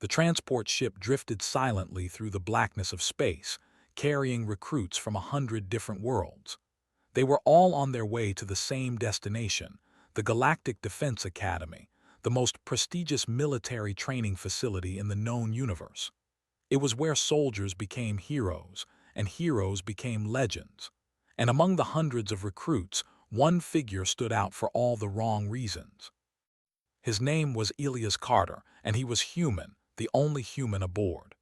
The transport ship drifted silently through the blackness of space, carrying recruits from 100 different worlds. They were all on their way to the same destination, the Galactic Defense Academy, the most prestigious military training facility in the known universe. It was where soldiers became heroes, and heroes became legends. And among the hundreds of recruits, one figure stood out for all the wrong reasons. His name was Elias Carter, and he was human, the only human aboard.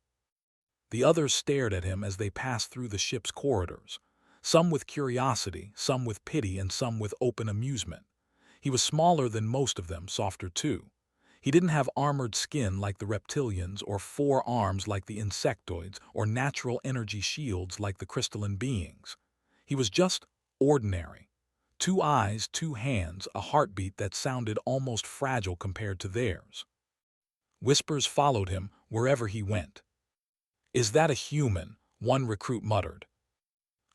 The others stared at him as they passed through the ship's corridors, some with curiosity, some with pity, and some with open amusement. He was smaller than most of them, softer too. He didn't have armored skin like the reptilians, or 4 arms like the insectoids, or natural energy shields like the crystalline beings. He was just ordinary. 2 eyes, 2 hands, a heartbeat that sounded almost fragile compared to theirs. Whispers followed him wherever he went. "Is that a human?" one recruit muttered.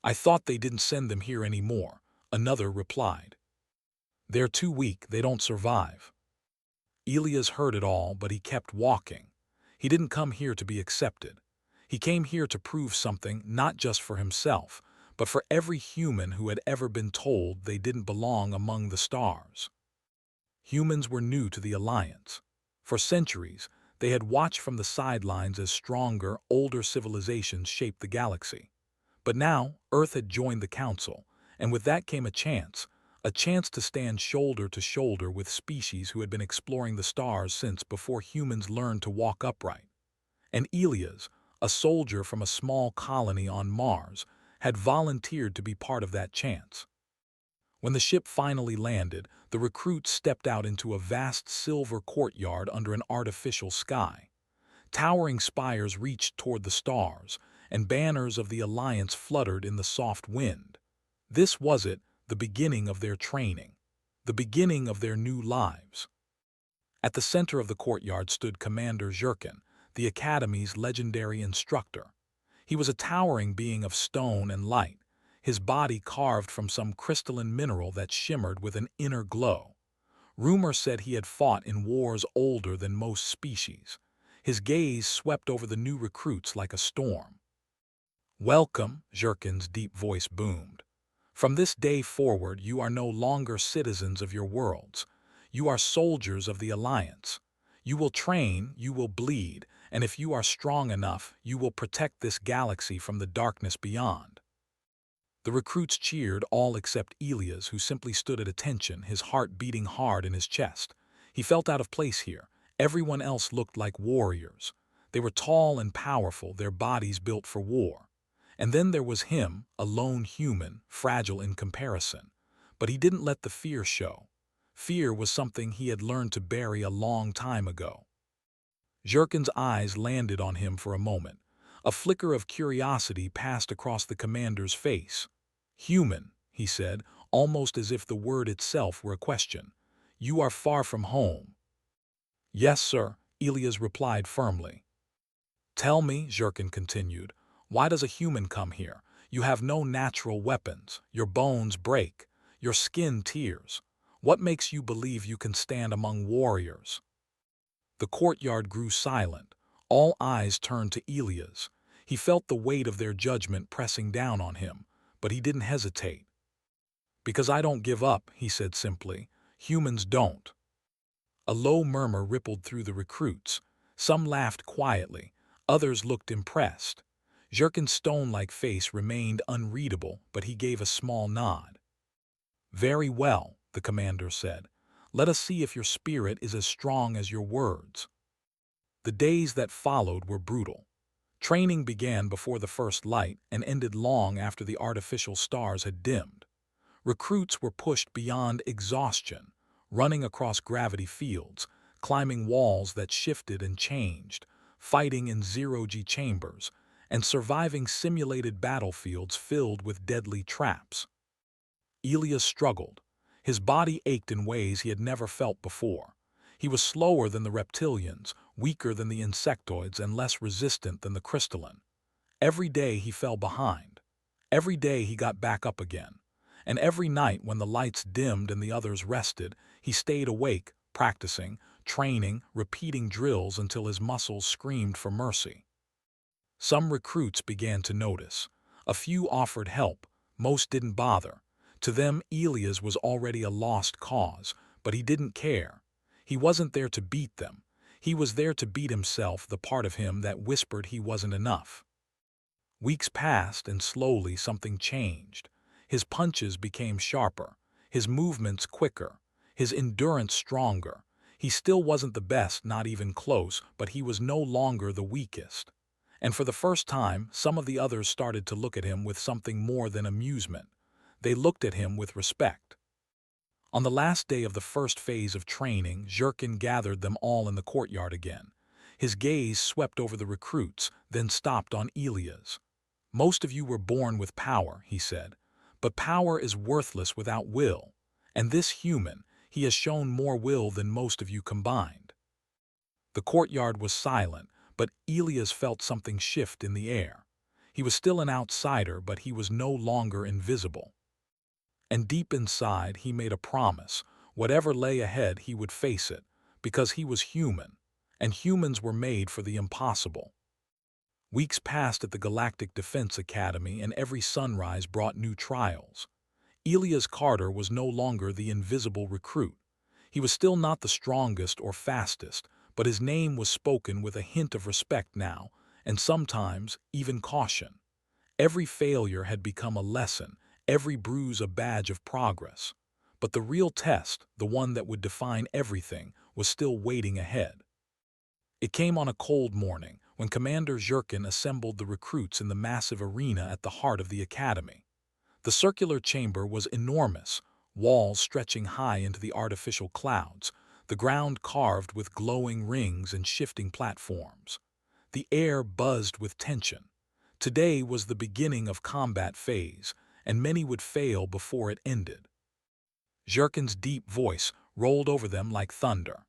"I thought they didn't send them here anymore," another replied. "They're too weak, they don't survive." Elias heard it all, but he kept walking. He didn't come here to be accepted. He came here to prove something, not just for himself, but for every human who had ever been told they didn't belong among the stars. Humans were new to the Alliance. For centuries, they had watched from the sidelines as stronger, older civilizations shaped the galaxy. But now, Earth had joined the Council, and with that came a chance to stand shoulder to shoulder with species who had been exploring the stars since before humans learned to walk upright. And Elias, a soldier from a small colony on Mars, had volunteered to be part of that chance. When the ship finally landed, the recruits stepped out into a vast silver courtyard under an artificial sky. Towering spires reached toward the stars, and banners of the Alliance fluttered in the soft wind. This was it, the beginning of their training, the beginning of their new lives. At the center of the courtyard stood Commander Zhurkin, the Academy's legendary instructor. He was a towering being of stone and light, his body carved from some crystalline mineral that shimmered with an inner glow. Rumor said he had fought in wars older than most species. His gaze swept over the new recruits like a storm. "Welcome," Zhurkin's deep voice boomed. "From this day forward, you are no longer citizens of your worlds. You are soldiers of the Alliance. You will train, you will bleed, and if you are strong enough, you will protect this galaxy from the darkness beyond." The recruits cheered, all except Elias, who simply stood at attention, his heart beating hard in his chest. He felt out of place here. Everyone else looked like warriors. They were tall and powerful, their bodies built for war. And then there was him, a lone human, fragile in comparison. But he didn't let the fear show. Fear was something he had learned to bury a long time ago. Zhurkin's eyes landed on him for a moment. A flicker of curiosity passed across the commander's face. "Human," he said, almost as if the word itself were a question. "You are far from home." "Yes, sir," Elias replied firmly. "Tell me," Zhurkin continued, "why does a human come here? You have no natural weapons. Your bones break. Your skin tears. What makes you believe you can stand among warriors?" The courtyard grew silent. All eyes turned to Elias. He felt the weight of their judgment pressing down on him, but he didn't hesitate. "Because I don't give up," he said simply. "Humans don't." A low murmur rippled through the recruits. Some laughed quietly. Others looked impressed. Zhurkin's stone-like face remained unreadable, but he gave a small nod. "Very well," the commander said. "Let us see if your spirit is as strong as your words." The days that followed were brutal. Training began before the first light and ended long after the artificial stars had dimmed. Recruits were pushed beyond exhaustion, running across gravity fields, climbing walls that shifted and changed, fighting in zero-G chambers, and surviving simulated battlefields filled with deadly traps. Elias struggled. His body ached in ways he had never felt before. He was slower than the reptilians, weaker than the insectoids, and less resistant than the crystalline. Every day he fell behind. Every day he got back up again. And every night when the lights dimmed and the others rested, he stayed awake, practicing, training, repeating drills until his muscles screamed for mercy. Some recruits began to notice. A few offered help, most didn't bother. To them, Elias was already a lost cause, but he didn't care. He wasn't there to beat them. He was there to beat himself, the part of him that whispered he wasn't enough. Weeks passed and slowly something changed. His punches became sharper, his movements quicker, his endurance stronger. He still wasn't the best, not even close, but he was no longer the weakest. And for the first time, some of the others started to look at him with something more than amusement. They looked at him with respect. On the last day of the first phase of training, Jurkin gathered them all in the courtyard again. His gaze swept over the recruits, then stopped on Elias. "Most of you were born with power," he said, "but power is worthless without will. And this human, he has shown more will than most of you combined." The courtyard was silent, but Elias felt something shift in the air. He was still an outsider, but he was no longer invisible. And deep inside, he made a promise. Whatever lay ahead, he would face it, because he was human, and humans were made for the impossible. Weeks passed at the Galactic Defense Academy, and every sunrise brought new trials. Elias Carter was no longer the invisible recruit. He was still not the strongest or fastest, but his name was spoken with a hint of respect now, and sometimes even caution. Every failure had become a lesson, every bruise a badge of progress. But the real test, the one that would define everything, was still waiting ahead. It came on a cold morning, when Commander Jurkin assembled the recruits in the massive arena at the heart of the academy. The circular chamber was enormous, walls stretching high into the artificial clouds, the ground carved with glowing rings and shifting platforms. The air buzzed with tension. Today was the beginning of combat phase, and many would fail before it ended. Jurkin's deep voice rolled over them like thunder.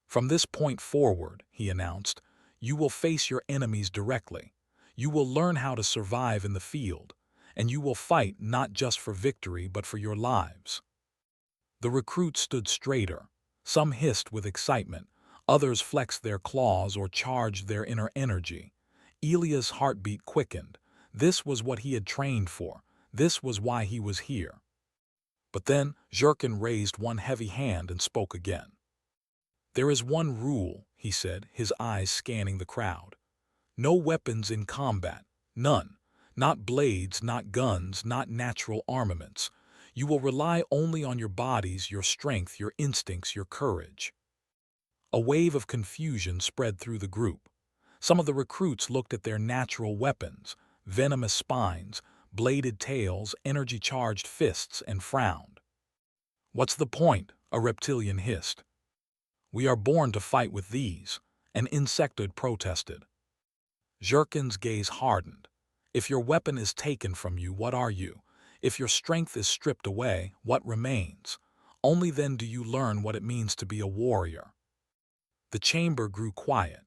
"From this point forward," he announced, "you will face your enemies directly. You will learn how to survive in the field, and you will fight not just for victory but for your lives." The recruits stood straighter. Some hissed with excitement, others flexed their claws or charged their inner energy. Elias' heartbeat quickened. This was what he had trained for. This was why he was here. But then Jurkin raised one heavy hand and spoke again. "There is one rule," he said, his eyes scanning the crowd. "No weapons in combat. None. Not blades, not guns, not natural armaments. You will rely only on your bodies, your strength, your instincts, your courage." A wave of confusion spread through the group. Some of the recruits looked at their natural weapons, venomous spines, bladed tails, energy-charged fists, and frowned. "What's the point?" a reptilian hissed. "We are born to fight with these," an insectoid protested. Jurkin's gaze hardened. "If your weapon is taken from you, what are you? If your strength is stripped away, what remains? Only then do you learn what it means to be a warrior." The chamber grew quiet.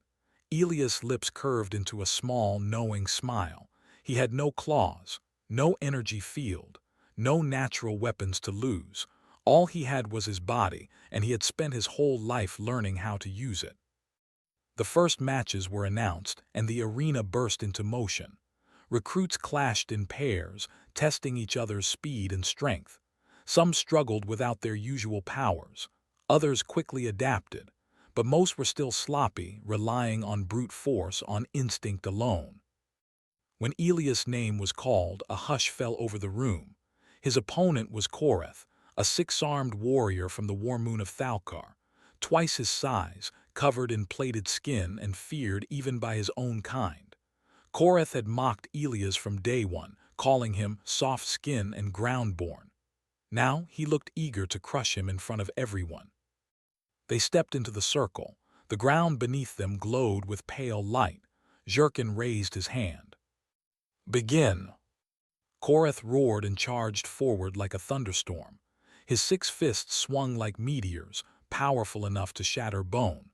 Elias' lips curved into a small, knowing smile. He had no claws, no energy field, no natural weapons to lose. All he had was his body, and he had spent his whole life learning how to use it. The first matches were announced, and the arena burst into motion. Recruits clashed in pairs, testing each other's speed and strength. Some struggled without their usual powers. Others quickly adapted. But most were still sloppy, relying on brute force, on instinct alone. When Elias' name was called, a hush fell over the room. His opponent was Koreth, a six-armed warrior from the war moon of Thalkar, twice his size, covered in plated skin and feared even by his own kind. Koreth had mocked Elias from day one, calling him soft skin and ground-born. Now he looked eager to crush him in front of everyone. They stepped into the circle. The ground beneath them glowed with pale light. Jurkin raised his hand. "Begin!" Koreth roared and charged forward like a thunderstorm. His 6 fists swung like meteors, powerful enough to shatter bone.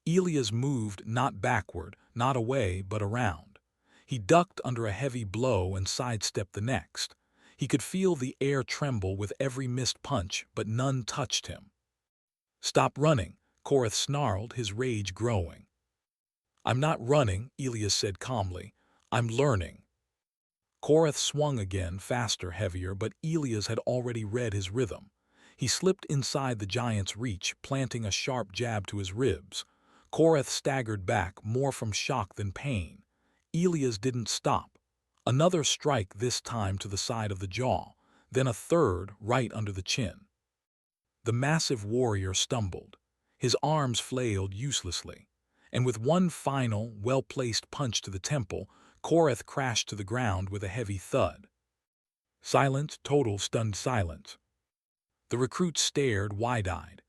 Elias moved not backward, not away, but around. He ducked under a heavy blow and sidestepped the next. He could feel the air tremble with every missed punch, but none touched him. "Stop running," Korath snarled, his rage growing. I'm not running, Elias said calmly. I'm learning. Korath swung again, faster, heavier, but Elias had already read his rhythm. He slipped inside the giant's reach, planting a sharp jab to his ribs. Korath staggered back, more from shock than pain. Elias didn't stop. Another strike, this time to the side of the jaw, then a third right under the chin. The massive warrior stumbled. His arms flailed uselessly, and with one final, well-placed punch to the temple, Korath crashed to the ground with a heavy thud. Silence, total stunned silence. The recruits stared wide-eyed.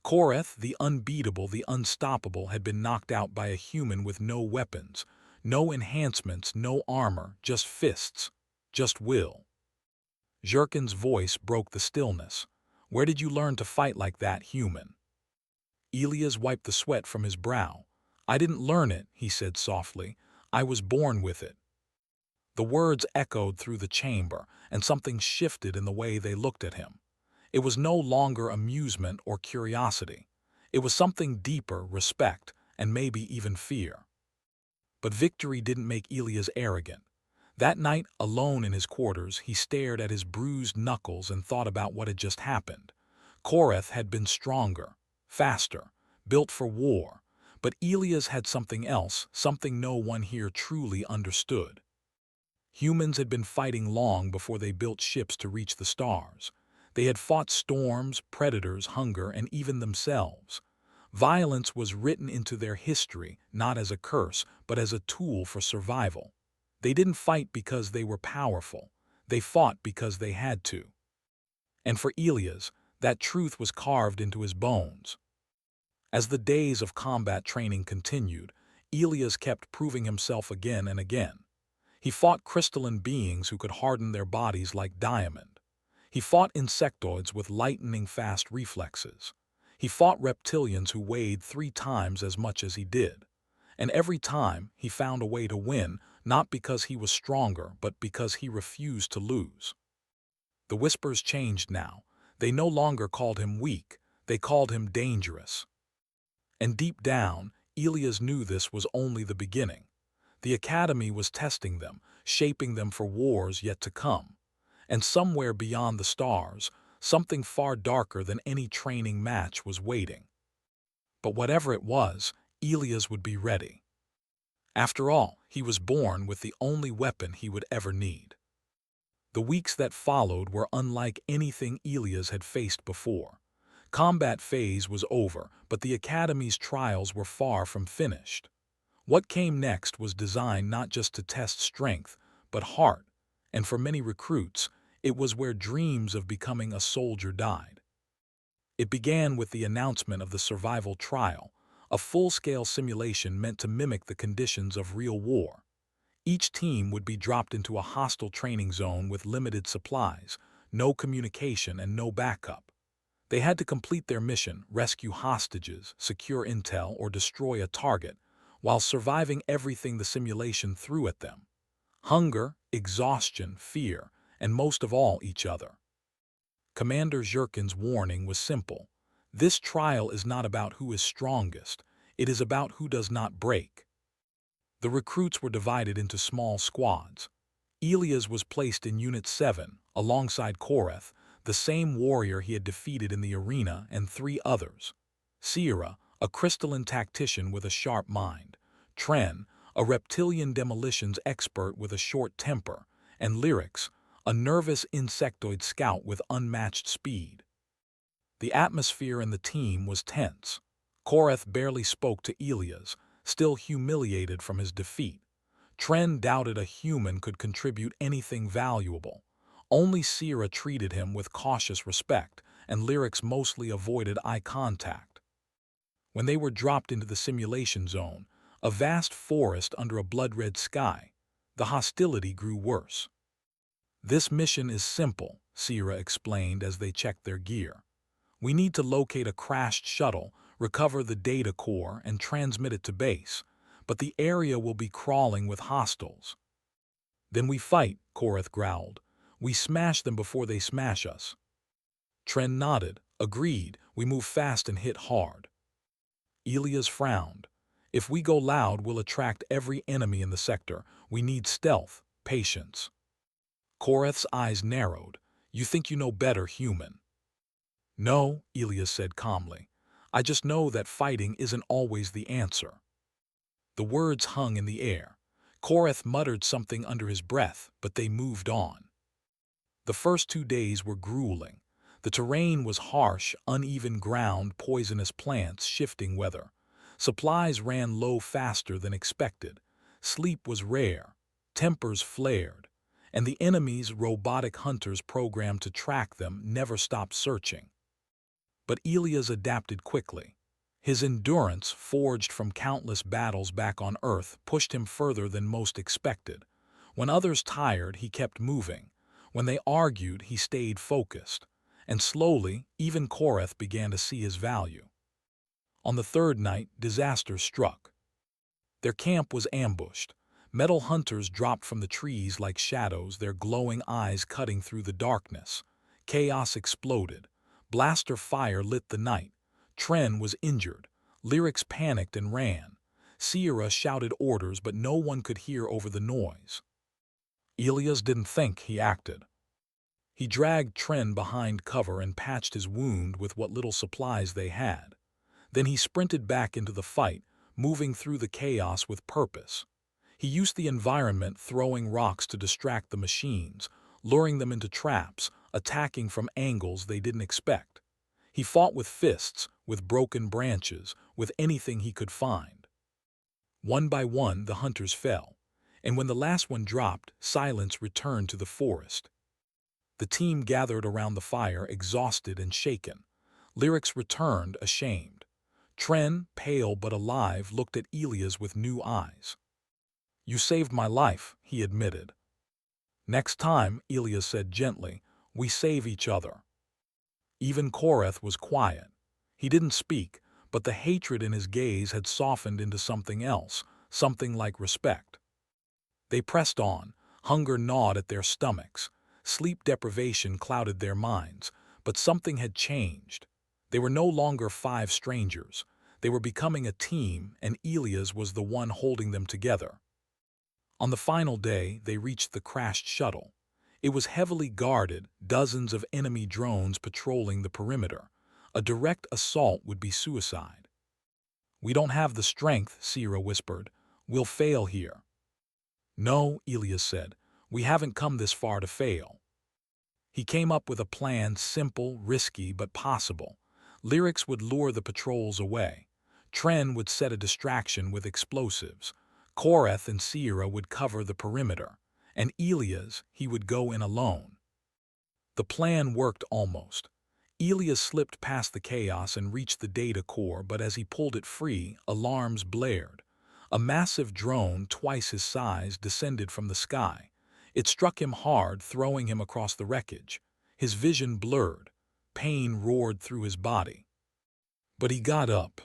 Korath, the unbeatable, the unstoppable, had been knocked out by a human with no weapons, no enhancements, no armor, just fists, just will. Jurken's voice broke the stillness. Where did you learn to fight like that, human? Elias wiped the sweat from his brow. I didn't learn it, he said softly. I was born with it. The words echoed through the chamber, and something shifted in the way they looked at him. It was no longer amusement or curiosity. It was something deeper, respect, and maybe even fear. But victory didn't make Elias arrogant. That night, alone in his quarters, he stared at his bruised knuckles and thought about what had just happened. Korath had been stronger, faster, built for war, but Elias had something else, something no one here truly understood. Humans had been fighting long before they built ships to reach the stars. They had fought storms, predators, hunger, and even themselves. Violence was written into their history, not as a curse, but as a tool for survival. They didn't fight because they were powerful. They fought because they had to. And for Elias, that truth was carved into his bones. As the days of combat training continued, Elias kept proving himself again and again. He fought crystalline beings who could harden their bodies like diamond. He fought insectoids with lightning-fast reflexes. He fought reptilians who weighed 3 times as much as he did. And every time, he found a way to win, not because he was stronger, but because he refused to lose. The whispers changed now. They no longer called him weak. They called him dangerous. And deep down, Elias knew this was only the beginning. The academy was testing them, shaping them for wars yet to come. And somewhere beyond the stars, something far darker than any training match was waiting. But whatever it was, Elias would be ready. After all, he was born with the only weapon he would ever need. The weeks that followed were unlike anything Elias had faced before. Combat phase was over, but the Academy's trials were far from finished. What came next was designed not just to test strength, but heart, and for many recruits, it was where dreams of becoming a soldier died. It began with the announcement of the survival trial, a full-scale simulation meant to mimic the conditions of real war. Each team would be dropped into a hostile training zone with limited supplies, no communication, and no backup. They had to complete their mission, rescue hostages, secure intel, or destroy a target, while surviving everything the simulation threw at them. Hunger, exhaustion, fear, and most of all, each other. Commander Jurken's warning was simple. This trial is not about who is strongest. It is about who does not break. The recruits were divided into small squads. Elias was placed in Unit 7, alongside Korath, the same warrior he had defeated in the arena, and 3 others. Sierra, a crystalline tactician with a sharp mind. Tren, a reptilian demolitions expert with a short temper. And Lyrics, a nervous insectoid scout with unmatched speed. The atmosphere in the team was tense. Korath barely spoke to Elias, still humiliated from his defeat. Tren doubted a human could contribute anything valuable. Only Sierra treated him with cautious respect, and Lyrics mostly avoided eye contact. When they were dropped into the simulation zone, a vast forest under a blood-red sky, the hostility grew worse. This mission is simple, Sierra explained as they checked their gear. We need to locate a crashed shuttle, recover the data core, and transmit it to base, but the area will be crawling with hostiles. Then we fight, Korath growled. We smash them before they smash us. Tren nodded. Agreed, we move fast and hit hard. Elias frowned. If we go loud, we'll attract every enemy in the sector. We need stealth, patience. Koreth's eyes narrowed. You think you know better, human. No, Elias said calmly. I just know that fighting isn't always the answer. The words hung in the air. Koreth muttered something under his breath, but they moved on. The first 2 days were grueling. The terrain was harsh, uneven ground, poisonous plants, shifting weather. Supplies ran low faster than expected. Sleep was rare. Tempers flared. And the enemy's robotic hunters programmed to track them never stopped searching. But Elias adapted quickly. His endurance, forged from countless battles back on Earth, pushed him further than most expected. When others tired, he kept moving. When they argued, he stayed focused. And slowly, even Koreth began to see his value. On the third night, disaster struck. Their camp was ambushed. Metal hunters dropped from the trees like shadows, their glowing eyes cutting through the darkness. Chaos exploded. Blaster fire lit the night. Tren was injured. Lyrics panicked and ran. Sierra shouted orders, but no one could hear over the noise. Elias didn't think, he acted. He dragged Tren behind cover and patched his wound with what little supplies they had. Then he sprinted back into the fight, moving through the chaos with purpose. He used the environment, throwing rocks to distract the machines, luring them into traps, attacking from angles they didn't expect. He fought with fists, with broken branches, with anything he could find. One by one, the hunters fell, and when the last one dropped, silence returned to the forest. The team gathered around the fire, exhausted and shaken. Lyrics returned, ashamed. Tren, pale but alive, looked at Elias with new eyes. You saved my life, he admitted. Next time, Elias said gently, we save each other. Even Koreth was quiet. He didn't speak, but the hatred in his gaze had softened into something else, something like respect. They pressed on. Hunger gnawed at their stomachs. Sleep deprivation clouded their minds, but something had changed. They were no longer 5 strangers. They were becoming a team, and Elias was the one holding them together. On the final day, they reached the crashed shuttle. It was heavily guarded, dozens of enemy drones patrolling the perimeter. A direct assault would be suicide. We don't have the strength, Sierra whispered. We'll fail here. No, Elias said. We haven't come this far to fail. He came up with a plan, simple, risky, but possible. Lyrics would lure the patrols away. Tren would set a distraction with explosives. Koreth and Sierra would cover the perimeter. And Elias, he would go in alone. The plan worked almost. Elias slipped past the chaos and reached the data core, but as he pulled it free, alarms blared. A massive drone, twice his size, descended from the sky. It struck him hard, throwing him across the wreckage. His vision blurred. Pain roared through his body. But he got up.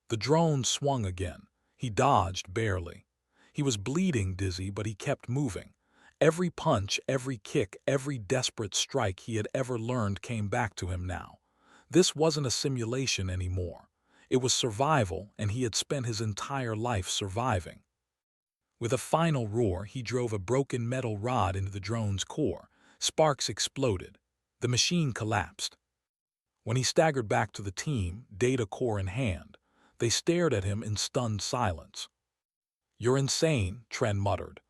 The drone swung again. He dodged barely. He was bleeding dizzy, but he kept moving. Every punch, every kick, every desperate strike he had ever learned came back to him now. This wasn't a simulation anymore. It was survival, and he had spent his entire life surviving. With a final roar, he drove a broken metal rod into the drone's core. Sparks exploded. The machine collapsed. When he staggered back to the team, data core in hand, they stared at him in stunned silence. You're insane, Tren muttered.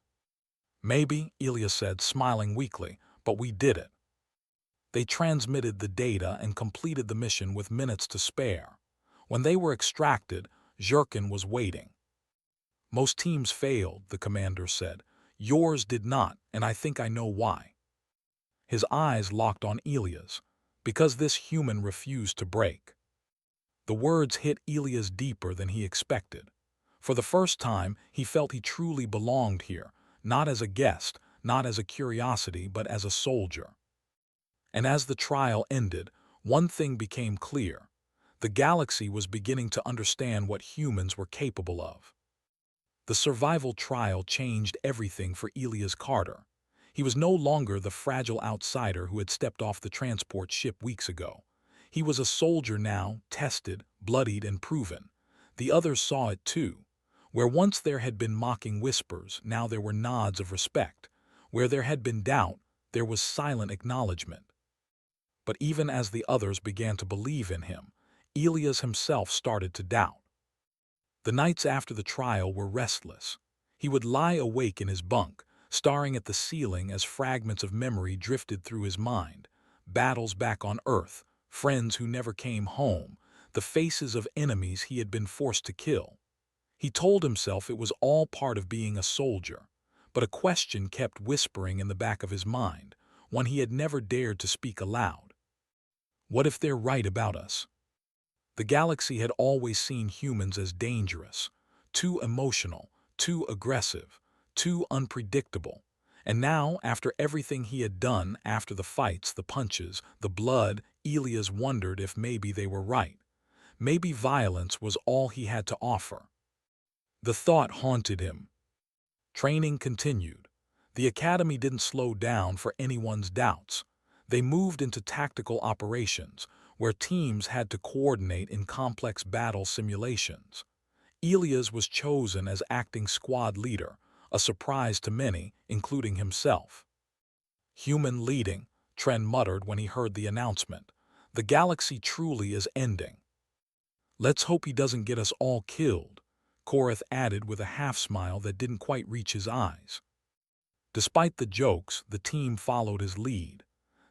Maybe, Elias said, smiling weakly, but we did it. They transmitted the data and completed the mission with minutes to spare. When they were extracted, Jurkin was waiting. Most teams failed, the commander said. Yours did not, and I think I know why. His eyes locked on Elias, because this human refused to break. The words hit Elias deeper than he expected. For the first time, he felt he truly belonged here, not as a guest, not as a curiosity, but as a soldier. And as the trial ended, one thing became clear. The galaxy was beginning to understand what humans were capable of. The survival trial changed everything for Elias Carter. He was no longer the fragile outsider who had stepped off the transport ship weeks ago. He was a soldier now, tested, bloodied, and proven. The others saw it too. Where once there had been mocking whispers, now there were nods of respect. Where there had been doubt, there was silent acknowledgement. But even as the others began to believe in him, Elias himself started to doubt. The nights after the trial were restless. He would lie awake in his bunk, staring at the ceiling as fragments of memory drifted through his mind. Battles back on Earth, friends who never came home, the faces of enemies he had been forced to kill. He told himself it was all part of being a soldier, but a question kept whispering in the back of his mind, one he had never dared to speak aloud. What if they're right about us? The galaxy had always seen humans as dangerous, too emotional, too aggressive, too unpredictable. And now, after everything he had done, after the fights, the punches, the blood, Elias wondered if maybe they were right. Maybe violence was all he had to offer. The thought haunted him. Training continued. The academy didn't slow down for anyone's doubts. They moved into tactical operations, where teams had to coordinate in complex battle simulations. Elias was chosen as acting squad leader, a surprise to many, including himself. Human leading, Tren muttered when he heard the announcement. The galaxy truly is ending. Let's hope he doesn't get us all killed, Korath added with a half-smile that didn't quite reach his eyes. Despite the jokes, the team followed his lead.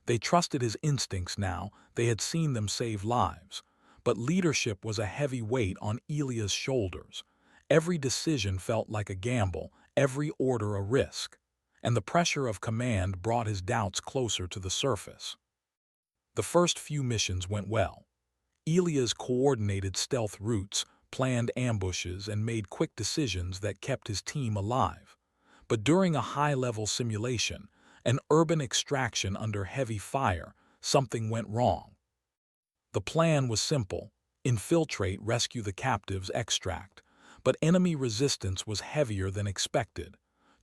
They trusted his instincts now, they had seen them save lives. But leadership was a heavy weight on Elias' shoulders. Every decision felt like a gamble, every order a risk. And the pressure of command brought his doubts closer to the surface. The first few missions went well. Elias coordinated stealth routes, planned ambushes, and made quick decisions that kept his team alive. But during a high-level simulation, an urban extraction under heavy fire, something went wrong. The plan was simple: infiltrate, rescue the captives, extract. But enemy resistance was heavier than expected.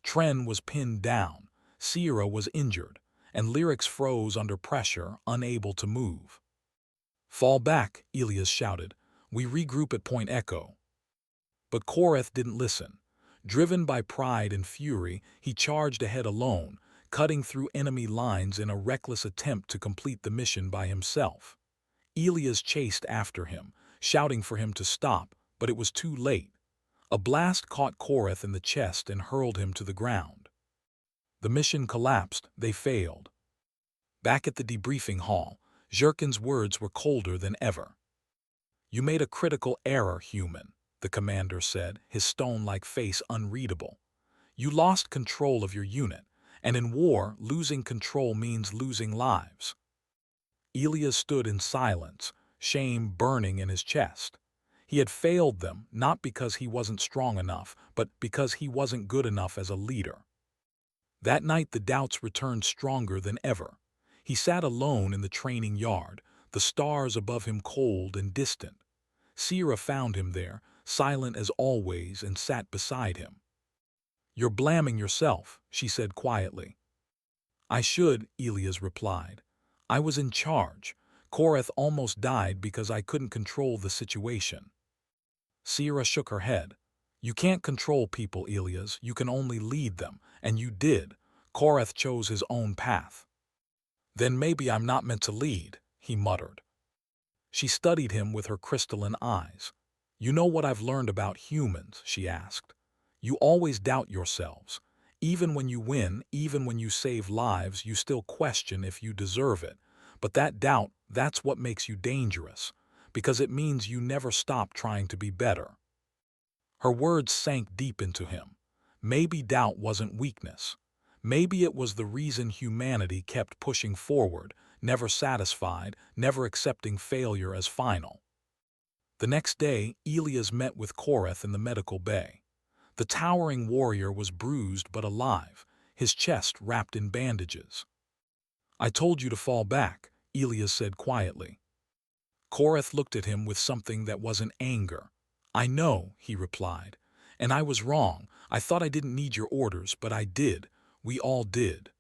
Tren was pinned down, Sierra was injured, and Lyrics froze under pressure, unable to move. "Fall back," Elias shouted. "We regroup at Point Echo." But Korath didn't listen. Driven by pride and fury, he charged ahead alone, cutting through enemy lines in a reckless attempt to complete the mission by himself. Elias chased after him, shouting for him to stop, but it was too late. A blast caught Korath in the chest and hurled him to the ground. The mission collapsed, they failed. Back at the debriefing hall, Zhirkin's words were colder than ever. "You made a critical error, human," the commander said, his stone-like face unreadable. "You lost control of your unit, and in war, losing control means losing lives." Elias stood in silence, shame burning in his chest. He had failed them, not because he wasn't strong enough, but because he wasn't good enough as a leader. That night the doubts returned stronger than ever. He sat alone in the training yard, the stars above him cold and distant. Sierra found him there, silent as always, and sat beside him. "You're blaming yourself," she said quietly. "I should," Elias replied. "I was in charge. Korath almost died because I couldn't control the situation." Sierra shook her head. "You can't control people, Elias. You can only lead them, and you did. Korath chose his own path." "Then maybe I'm not meant to lead," he muttered. She studied him with her crystalline eyes. "You know what I've learned about humans?" she asked. "You always doubt yourselves. Even when you win, even when you save lives, you still question if you deserve it. But that doubt, that's what makes you dangerous, because it means you never stop trying to be better." Her words sank deep into him. Maybe doubt wasn't weakness. Maybe it was the reason humanity kept pushing forward, never satisfied, never accepting failure as final. The next day, Elias met with Korath in the medical bay. The towering warrior was bruised but alive, his chest wrapped in bandages. "I told you to fall back," Elias said quietly. Korath looked at him with something that wasn't anger. "I know," he replied, "and I was wrong. I thought I didn't need your orders, but I did. We all did."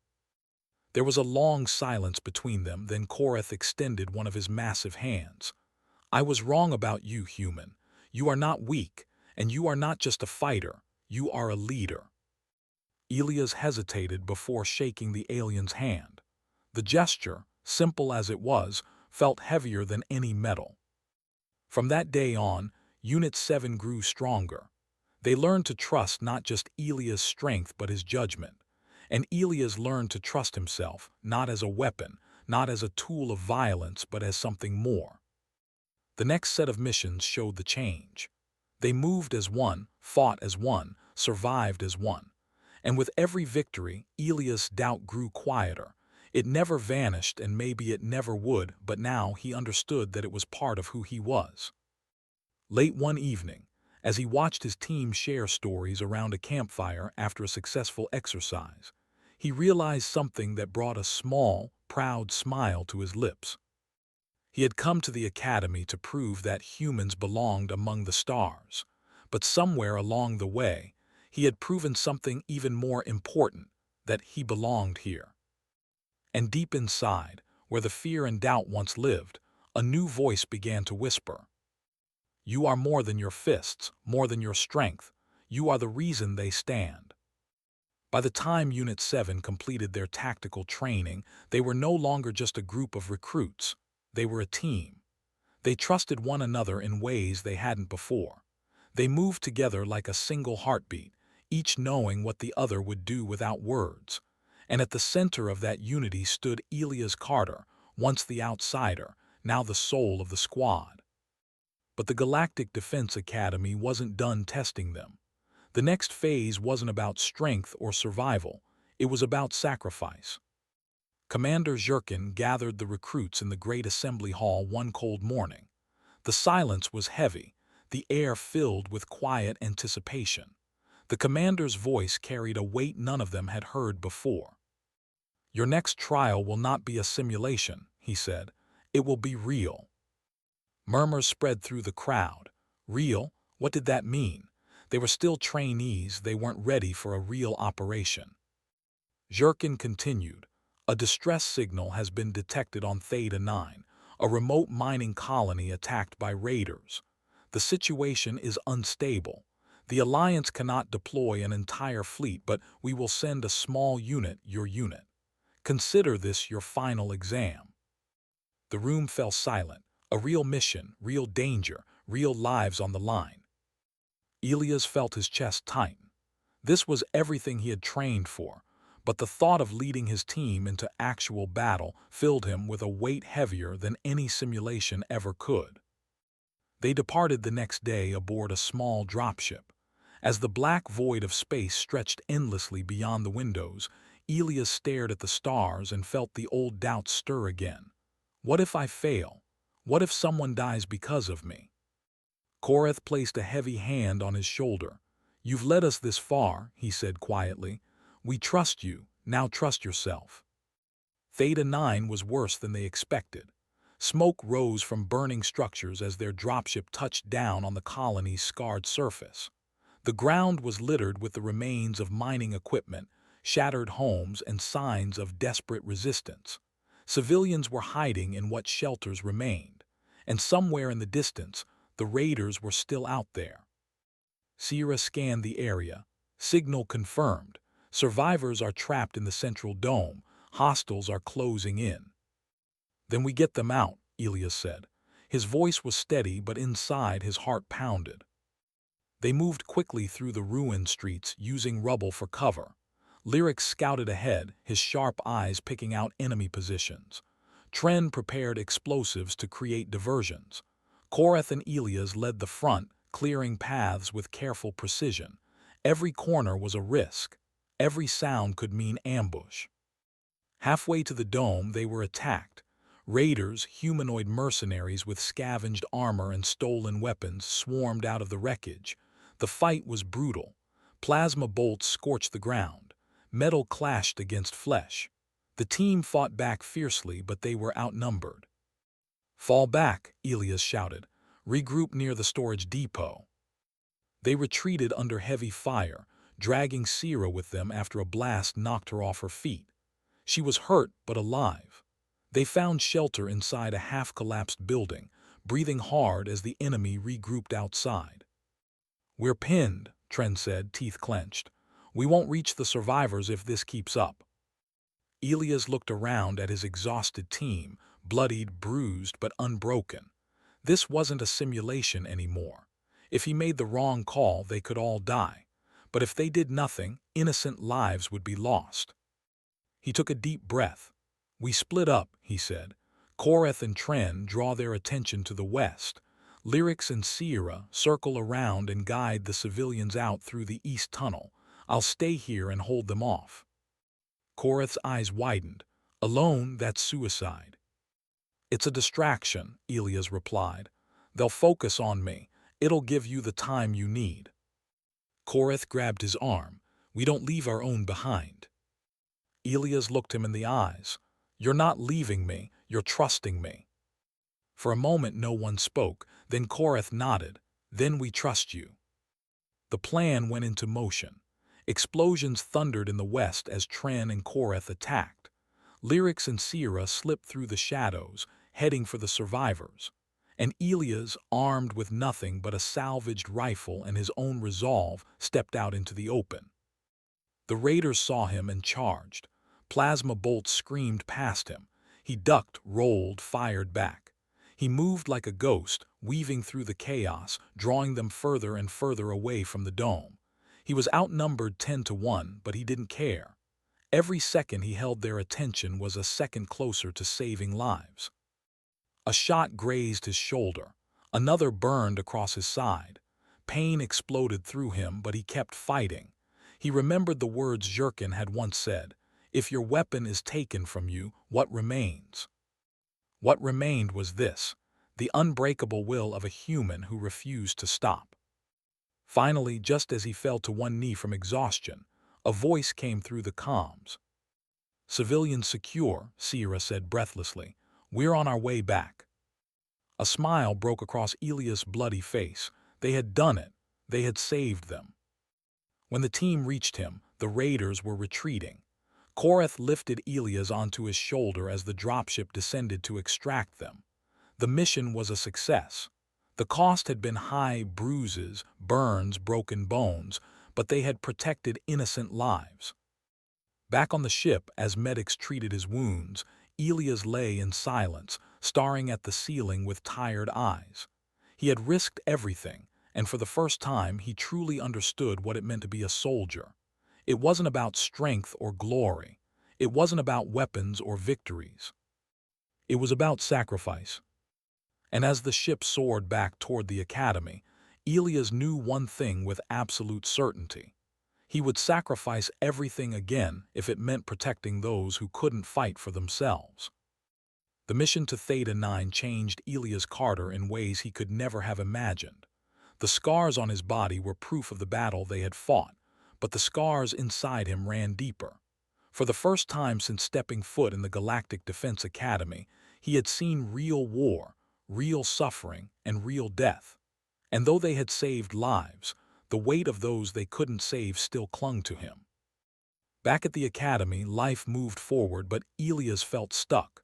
There was a long silence between them, then Korath extended one of his massive hands. "I was wrong about you, human. You are not weak, and you are not just a fighter, you are a leader." Elias hesitated before shaking the alien's hand. The gesture, simple as it was, felt heavier than any metal. From that day on, Unit 7 grew stronger. They learned to trust not just Elias' strength but his judgment. And Elias learned to trust himself, not as a weapon, not as a tool of violence, but as something more. The next set of missions showed the change. They moved as one, fought as one, survived as one. And with every victory, Elias' doubt grew quieter. It never vanished, and maybe it never would, but now he understood that it was part of who he was. Late one evening, as he watched his team share stories around a campfire after a successful exercise, he realized something that brought a small, proud smile to his lips. He had come to the academy to prove that humans belonged among the stars, but somewhere along the way, he had proven something even more important, that he belonged here. And deep inside, where the fear and doubt once lived, a new voice began to whisper. You are more than your fists, more than your strength. You are the reason they stand. By the time Unit 7 completed their tactical training, they were no longer just a group of recruits. They were a team. They trusted one another in ways they hadn't before. They moved together like a single heartbeat, each knowing what the other would do without words. And at the center of that unity stood Elias Carter, once the outsider, now the soul of the squad. But the Galactic Defense Academy wasn't done testing them. The next phase wasn't about strength or survival, it was about sacrifice. Commander Zhurkin gathered the recruits in the great assembly hall one cold morning. The silence was heavy, the air filled with quiet anticipation. The commander's voice carried a weight none of them had heard before. Your next trial will not be a simulation, he said. It will be real. Murmurs spread through the crowd. Real? What did that mean? They were still trainees, they weren't ready for a real operation. Zhurkin continued. A distress signal has been detected on Theta 9, a remote mining colony attacked by raiders. The situation is unstable. The Alliance cannot deploy an entire fleet, but we will send a small unit, your unit. Consider this your final exam. The room fell silent. A real mission, real danger, real lives on the line. Elias felt his chest tighten. This was everything he had trained for, but the thought of leading his team into actual battle filled him with a weight heavier than any simulation ever could. They departed the next day aboard a small dropship. As the black void of space stretched endlessly beyond the windows, Elias stared at the stars and felt the old doubts stir again. What if I fail? What if someone dies because of me? Korath placed a heavy hand on his shoulder. You've led us this far, he said quietly. We trust you, now trust yourself. Theta 9 was worse than they expected. Smoke rose from burning structures as their dropship touched down on the colony's scarred surface. The ground was littered with the remains of mining equipment, shattered homes, and signs of desperate resistance. Civilians were hiding in what shelters remained, and somewhere in the distance, the raiders were still out there. Sierra scanned the area. Signal confirmed. Survivors are trapped in the central dome. Hostiles are closing in. Then we get them out, Elias said. His voice was steady, but inside his heart pounded. They moved quickly through the ruined streets, using rubble for cover. Lyric scouted ahead, his sharp eyes picking out enemy positions. Tren prepared explosives to create diversions. Korath and Elias led the front, clearing paths with careful precision. Every corner was a risk. Every sound could mean ambush. Halfway to the dome, they were attacked. Raiders, humanoid mercenaries with scavenged armor and stolen weapons, swarmed out of the wreckage. The fight was brutal. Plasma bolts scorched the ground. Metal clashed against flesh. The team fought back fiercely, but they were outnumbered. Fall back, Elias shouted. Regroup near the storage depot. They retreated under heavy fire, dragging Sierra with them after a blast knocked her off her feet. She was hurt but alive. They found shelter inside a half-collapsed building, breathing hard as the enemy regrouped outside. "We're pinned," Tren said, teeth clenched. "We won't reach the survivors if this keeps up." Elias looked around at his exhausted team, bloodied, bruised, but unbroken. This wasn't a simulation anymore. If he made the wrong call, they could all die. But if they did nothing, innocent lives would be lost. He took a deep breath. "We split up," he said. "Korath and Tren draw their attention to the west. Lyrics and Sierra circle around and guide the civilians out through the east tunnel. I'll stay here and hold them off." Korath's eyes widened. "Alone, that's suicide." "It's a distraction," Elias replied. "They'll focus on me. It'll give you the time you need." Korath grabbed his arm. "We don't leave our own behind." Elias looked him in the eyes. "You're not leaving me, you're trusting me." For a moment no one spoke, then Korath nodded. "Then we trust you." The plan went into motion. Explosions thundered in the west as Tren and Korath attacked. Lyrics and Sierra slipped through the shadows, heading for the survivors. And Elias, armed with nothing but a salvaged rifle and his own resolve, stepped out into the open. The raiders saw him and charged. Plasma bolts screamed past him. He ducked, rolled, fired back. He moved like a ghost, weaving through the chaos, drawing them further and further away from the dome. He was outnumbered 10-1, but he didn't care. Every second he held their attention was a second closer to saving lives. A shot grazed his shoulder. Another burned across his side. Pain exploded through him, but he kept fighting. He remembered the words Jurkin had once said, "If your weapon is taken from you, what remains?" What remained was this, the unbreakable will of a human who refused to stop. Finally, just as he fell to one knee from exhaustion, a voice came through the comms. "Civilians secure," Sierra said breathlessly. "We're on our way back." A smile broke across Elias' bloody face. They had done it. They had saved them. When the team reached him, the raiders were retreating. Korath lifted Elias onto his shoulder as the dropship descended to extract them. The mission was a success. The cost had been high: bruises, burns, broken bones, but they had protected innocent lives. Back on the ship, as medics treated his wounds, Elias lay in silence, staring at the ceiling with tired eyes. He had risked everything, and for the first time he truly understood what it meant to be a soldier. It wasn't about strength or glory. It wasn't about weapons or victories. It was about sacrifice. And as the ship soared back toward the academy, Elias knew one thing with absolute certainty. He would sacrifice everything again if it meant protecting those who couldn't fight for themselves. The mission to Theta 9 changed Elias Carter in ways he could never have imagined. The scars on his body were proof of the battle they had fought, but the scars inside him ran deeper. For the first time since stepping foot in the Galactic Defense Academy, he had seen real war, real suffering, and real death. And though they had saved lives, the weight of those they couldn't save still clung to him. Back at the academy, life moved forward, but Elias felt stuck.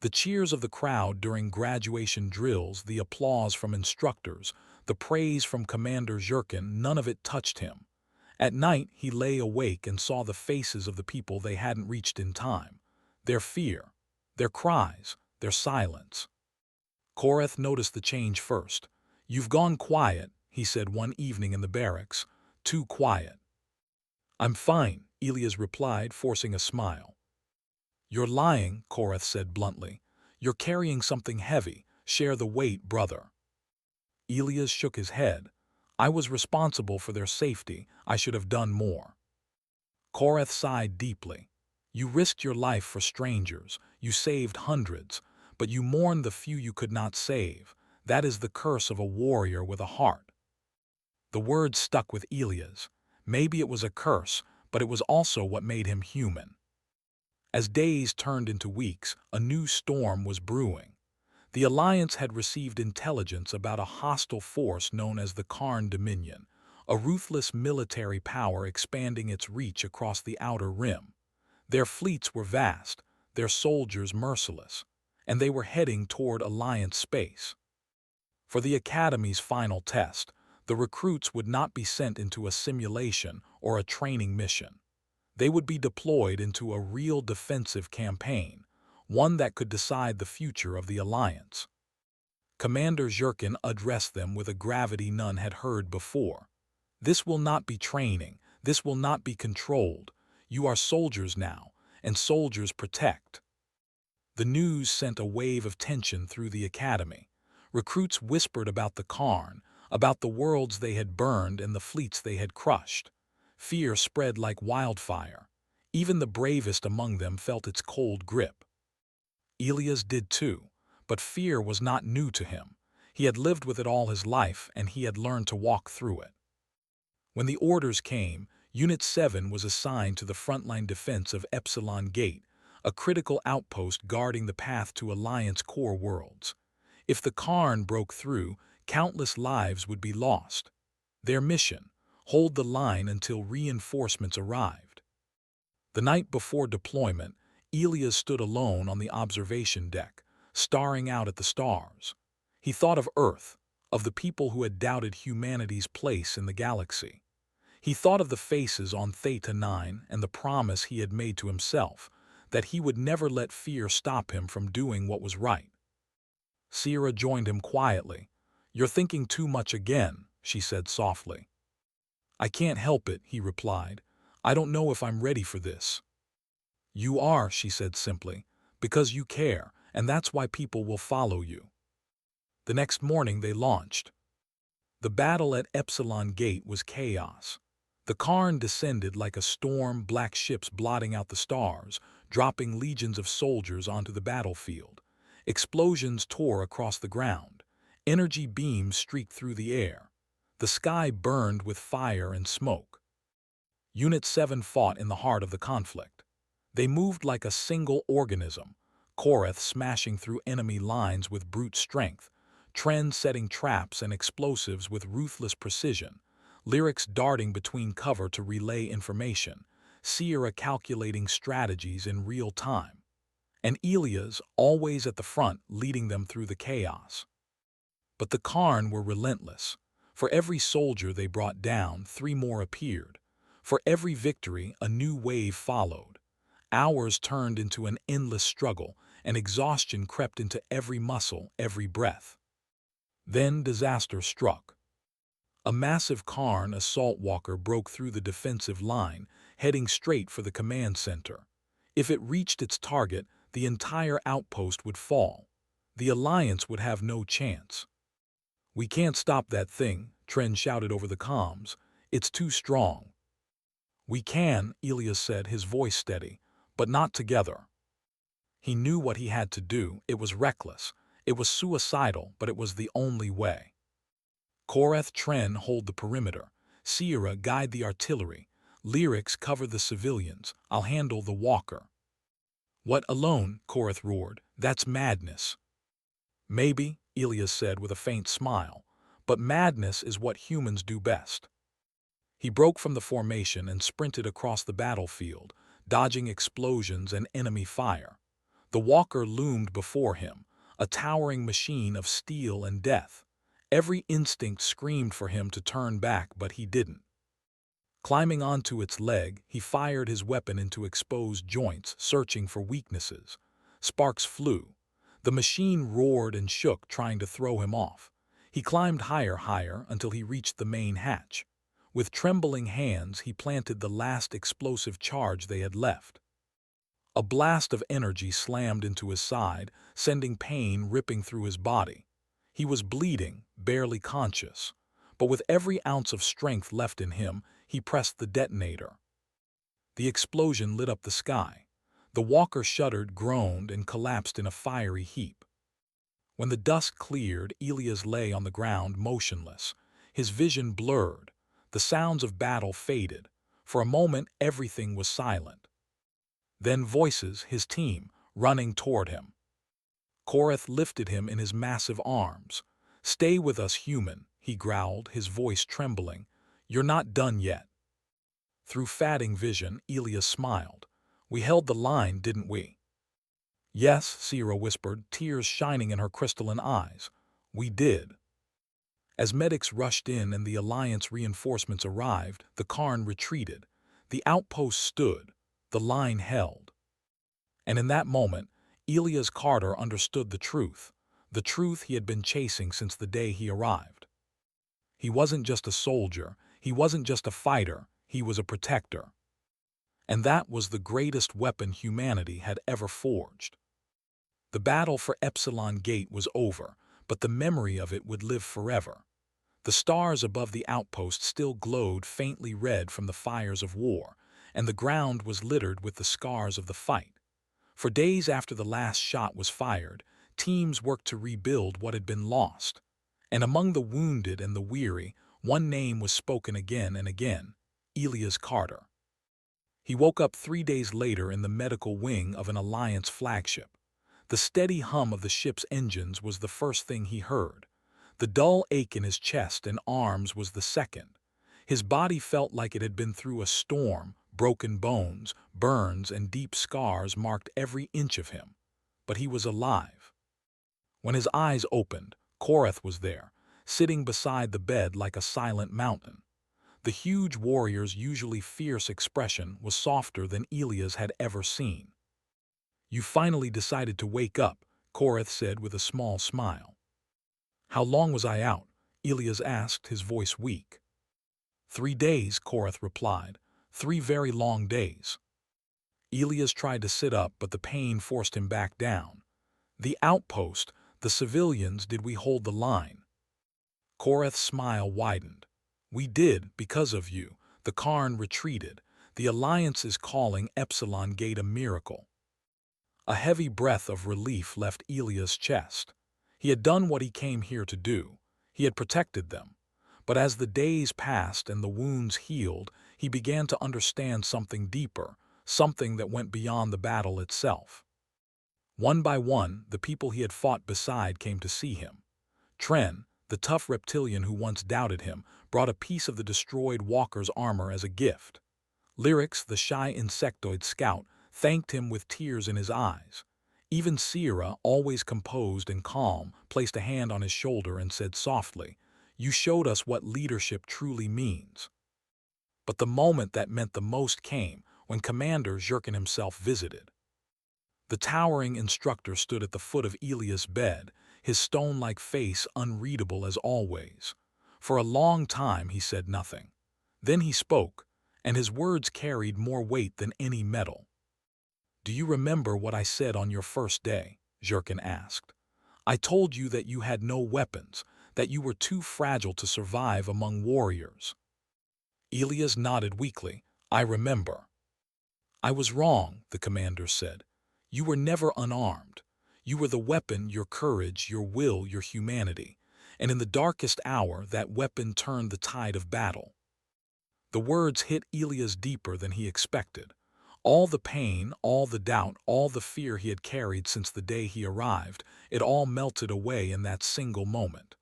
The cheers of the crowd during graduation drills, the applause from instructors, the praise from Commander Jurkin, none of it touched him. At night, he lay awake and saw the faces of the people they hadn't reached in time. Their fear, their cries, their silence. Korath noticed the change first. "You've gone quiet," he said one evening in the barracks. "Too quiet." "I'm fine," Elias replied, forcing a smile. "You're lying," Korath said bluntly. "You're carrying something heavy. Share the weight, brother." Elias shook his head. "I was responsible for their safety. I should have done more." Korath sighed deeply. "You risked your life for strangers. You saved hundreds. But you mourned the few you could not save. That is the curse of a warrior with a heart." The words stuck with Elias. Maybe it was a curse, but it was also what made him human. As days turned into weeks, a new storm was brewing. The Alliance had received intelligence about a hostile force known as the Karn Dominion, a ruthless military power expanding its reach across the Outer Rim. Their fleets were vast, their soldiers merciless, and they were heading toward Alliance space. For the Academy's final test, the recruits would not be sent into a simulation or a training mission. They would be deployed into a real defensive campaign, one that could decide the future of the Alliance. Commander Zhurkin addressed them with a gravity none had heard before. This will not be training, this will not be controlled. You are soldiers now, and soldiers protect. The news sent a wave of tension through the Academy. Recruits whispered about the Karn, about the worlds they had burned and the fleets they had crushed. Fear spread like wildfire. Even the bravest among them felt its cold grip. Elias did too, but fear was not new to him. He had lived with it all his life, and he had learned to walk through it. When the orders came, Unit 7 was assigned to the frontline defense of Epsilon Gate, a critical outpost guarding the path to Alliance core worlds. If the Karn broke through, countless lives would be lost. Their mission: hold the line until reinforcements arrived. The night before deployment, Elias stood alone on the observation deck, staring out at the stars. He thought of Earth, of the people who had doubted humanity's place in the galaxy. He thought of the faces on Theta 9 and the promise he had made to himself, that he would never let fear stop him from doing what was right. Sierra joined him quietly. "You're thinking too much again," she said softly. "I can't help it," he replied. "I don't know if I'm ready for this." "You are," she said simply, "because you care, and that's why people will follow you." The next morning they launched. The battle at Epsilon Gate was chaos. The Karn descended like a storm, black ships blotting out the stars, dropping legions of soldiers onto the battlefield. Explosions tore across the ground. Energy beams streaked through the air. The sky burned with fire and smoke. Unit 7 fought in the heart of the conflict. They moved like a single organism, Korath smashing through enemy lines with brute strength, Tren setting traps and explosives with ruthless precision, Lyrics darting between cover to relay information, Sierra calculating strategies in real time, and Elias always at the front leading them through the chaos. But the Karn were relentless. For every soldier they brought down, 3 more appeared. For every victory, a new wave followed. Hours turned into an endless struggle, and exhaustion crept into every muscle, every breath. Then disaster struck. A massive Karn assault walker broke through the defensive line, heading straight for the command center. If it reached its target, the entire outpost would fall. The Alliance would have no chance. "We can't stop that thing," Tren shouted over the comms. "It's too strong." "We can," Elias said, his voice steady, "but not together." He knew what he had to do. It was reckless. It was suicidal, but it was the only way. Korath Tren hold the perimeter. Sierra guide the artillery. Lyrics cover the civilians. I'll handle the walker. "What, alone?" Korath roared. "That's madness." "Maybe," Elias said with a faint smile, "but madness is what humans do best." He broke from the formation and sprinted across the battlefield, dodging explosions and enemy fire. The walker loomed before him, a towering machine of steel and death. Every instinct screamed for him to turn back, but he didn't. Climbing onto its leg, he fired his weapon into exposed joints, searching for weaknesses. Sparks flew. The machine roared and shook, trying to throw him off. He climbed higher until he reached the main hatch. With trembling hands, he planted the last explosive charge they had left. A blast of energy slammed into his side, sending pain ripping through his body. He was bleeding, barely conscious, but with every ounce of strength left in him, he pressed the detonator. The explosion lit up the sky. The walker shuddered, groaned, and collapsed in a fiery heap. When the dust cleared, Elias lay on the ground, motionless. His vision blurred. The sounds of battle faded. For a moment, everything was silent. Then voices, his team, running toward him. Korath lifted him in his massive arms. "Stay with us, human," he growled, his voice trembling. "You're not done yet." Through fading vision, Elias smiled. "We held the line, didn't we?" "Yes," Sierra whispered, tears shining in her crystalline eyes. "We did." As medics rushed in and the Alliance reinforcements arrived, the Karn retreated. The outpost stood. The line held. And in that moment, Elias Carter understood the truth he had been chasing since the day he arrived. He wasn't just a soldier, he wasn't just a fighter, he was a protector. And that was the greatest weapon humanity had ever forged. The battle for Epsilon Gate was over, but the memory of it would live forever. The stars above the outpost still glowed faintly red from the fires of war, and the ground was littered with the scars of the fight. For days after the last shot was fired, teams worked to rebuild what had been lost. And among the wounded and the weary, one name was spoken again and again: Elias Carter. He woke up 3 days later in the medical wing of an Alliance flagship. The steady hum of the ship's engines was the first thing he heard. The dull ache in his chest and arms was the second. His body felt like it had been through a storm. Broken bones, burns, and deep scars marked every inch of him. But he was alive. When his eyes opened, Korath was there, sitting beside the bed like a silent mountain. The huge warrior's usually fierce expression was softer than Elias had ever seen. "You finally decided to wake up," Korath said with a small smile. "How long was I out?" Elias asked, his voice weak. 3 days, Korath replied. 3 very long days. Elias tried to sit up, but the pain forced him back down. "The outpost, the civilians, did we hold the line?" Korath's smile widened. "We did, because of you. The Karn retreated. The Alliance is calling Epsilon Gate a miracle." A heavy breath of relief left Elias' chest. He had done what he came here to do. He had protected them. But as the days passed and the wounds healed, he began to understand something deeper, something that went beyond the battle itself. One by one, the people he had fought beside came to see him. Tren, the tough reptilian who once doubted him, brought a piece of the destroyed walker's armor as a gift. Lyrics, the shy insectoid scout, thanked him with tears in his eyes. Even Sierra, always composed and calm, placed a hand on his shoulder and said softly, "You showed us what leadership truly means." But the moment that meant the most came when Commander Zhurkin himself visited. The towering instructor stood at the foot of Elias' bed, his stone-like face unreadable as always. For a long time he said nothing. Then he spoke, and his words carried more weight than any metal. "Do you remember what I said on your first day?" Zhurkin asked. "I told you that you had no weapons, that you were too fragile to survive among warriors." Elias nodded weakly. "I remember." "I was wrong," the commander said. "You were never unarmed. You were the weapon, your courage, your will, your humanity. And in the darkest hour, that weapon turned the tide of battle." The words hit Elias deeper than he expected. All the pain, all the doubt, all the fear he had carried since the day he arrived, it all melted away in that single moment.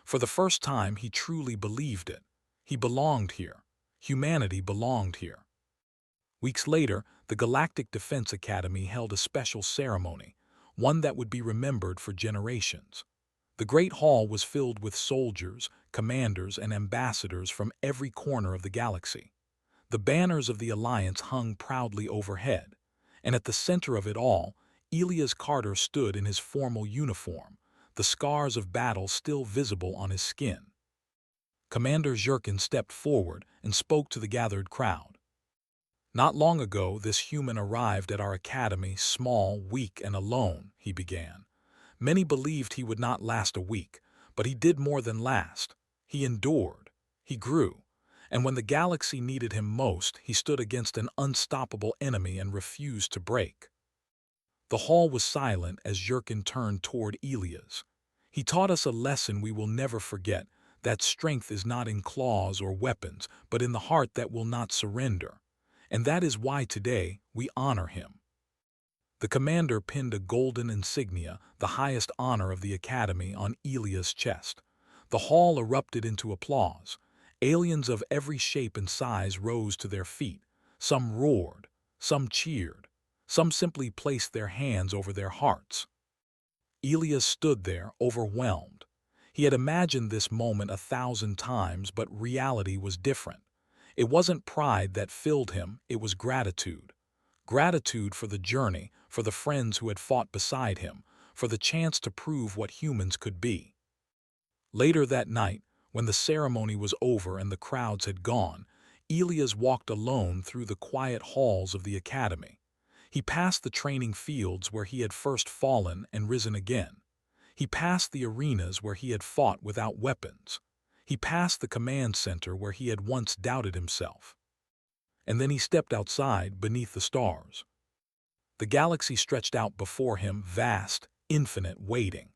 For the first time, he truly believed it. He belonged here. Humanity belonged here. Weeks later, the Galactic Defense Academy held a special ceremony, one that would be remembered for generations. The Great Hall was filled with soldiers, commanders, and ambassadors from every corner of the galaxy. The banners of the Alliance hung proudly overhead, and at the center of it all, Elias Carter stood in his formal uniform, the scars of battle still visible on his skin. Commander Zhurkin stepped forward and spoke to the gathered crowd. "Not long ago, this human arrived at our academy, small, weak, and alone," he began. "Many believed he would not last a week, but he did more than last. He endured. He grew. And when the galaxy needed him most, he stood against an unstoppable enemy and refused to break." The hall was silent as Zhurkin turned toward Elias. "He taught us a lesson we will never forget, that strength is not in claws or weapons, but in the heart that will not surrender. And that is why today we honor him." The commander pinned a golden insignia, the highest honor of the academy, on Elias' chest. The hall erupted into applause. Aliens of every shape and size rose to their feet. Some roared, some cheered, some simply placed their hands over their hearts. Elias stood there, overwhelmed. He had imagined this moment 1,000 times, but reality was different. It wasn't pride that filled him, it was gratitude. Gratitude for the journey, for the friends who had fought beside him, for the chance to prove what humans could be. Later that night, when the ceremony was over and the crowds had gone, Elias walked alone through the quiet halls of the academy. He passed the training fields where he had first fallen and risen again. He passed the arenas where he had fought without weapons. He passed the command center where he had once doubted himself. And then he stepped outside beneath the stars. The galaxy stretched out before him, vast, infinite, waiting.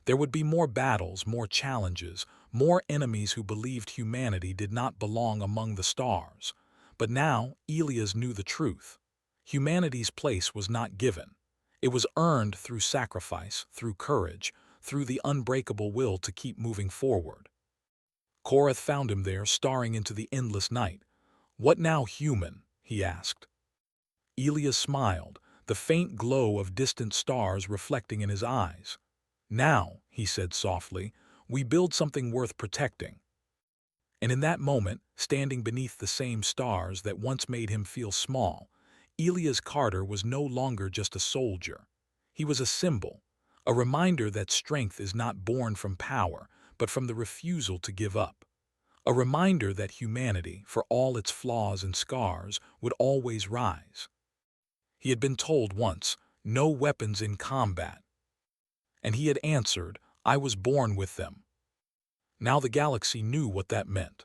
There would be more battles, more challenges, more enemies who believed humanity did not belong among the stars. But now Elias knew the truth. Humanity's place was not given. It was earned through sacrifice, through courage, through the unbreakable will to keep moving forward. Korath found him there, staring into the endless night. "What now, human?" he asked. Elias smiled, the faint glow of distant stars reflecting in his eyes. "Now," he said softly, "we build something worth protecting." And in that moment, standing beneath the same stars that once made him feel small, Elias Carter was no longer just a soldier. He was a symbol, a reminder that strength is not born from power, but from the refusal to give up. A reminder that humanity, for all its flaws and scars, would always rise. He had been told once, "No weapons in combat." And he had answered, "I was born with them." Now the galaxy knew what that meant.